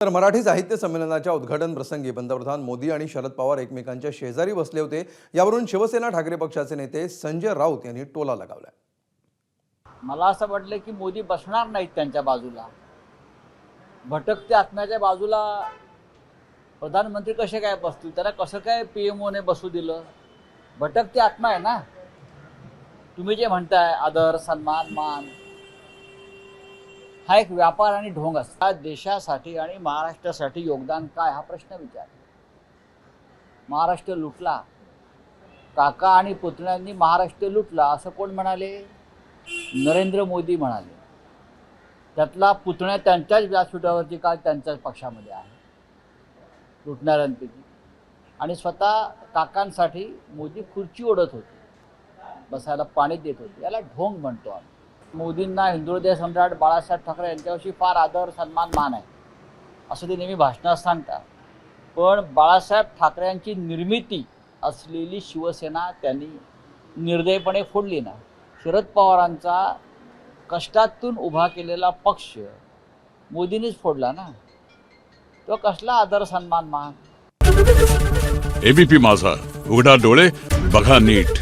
तर मराठी साहित्य संमेलनाच्या उद्घाटन प्रसंगी पंतप्रधान मोदी आणि शरद पवार एकमेकांच्या शेजारी बसले होते। यावरून शिवसेना ठाकरे पक्षाचे नेते संजय राऊत यांनी टोला लगावलाय। मला असं वाटलं की मोदी बसणार नाहीत त्यांच्या बाजूला, भटकत्या आत्म्याच्या बाजूला प्रधानमंत्री कसे काय बसतील, त्यांना कसं काय पीएमओने बसू दिलं? भटकती आत्मा आहे ना। तुम्ही जे म्हणताय आदर सन्मान मान, हा एक व्यापार आणि ढोंग असतो। देशासाठी आणि महाराष्ट्रासाठी योगदान काय हा प्रश्न विचार। महाराष्ट्र लुटला, काका आणि पुतण्यांनी महाराष्ट्र लुटला असं कोण म्हणाले? नरेंद्र मोदी म्हणाले। त्यातला पुतण्या त्यांच्याच व्यासपीठावरती काल त्यांच्याच पक्षामध्ये आहे लुटणाऱ्यांपैकी, आणि स्वतः काकांसाठी मोदी खुर्ची ओढत होते, बसायला पाणी देत होते। याला ढोंग म्हणतो आम्ही। मोदींना हिंदुहृदय सम्राट बाळासाहेब ठाकरे यांच्याविषयी फार आदर सन्मान मान आहे असं ते नेहमी भाषणात सांगतात, पण बाळासाहेब ठाकरेंची निर्मिती असलेली शिवसेना त्यांनी निर्दयपणे फोडली ना। शरद पवारांचा कष्टातून उभा केलेला पक्ष मोदींनीच फोडला ना, तो कसला आदर सन्मान मान? एबीपी माझा, उघडा डोळे बघा नीट।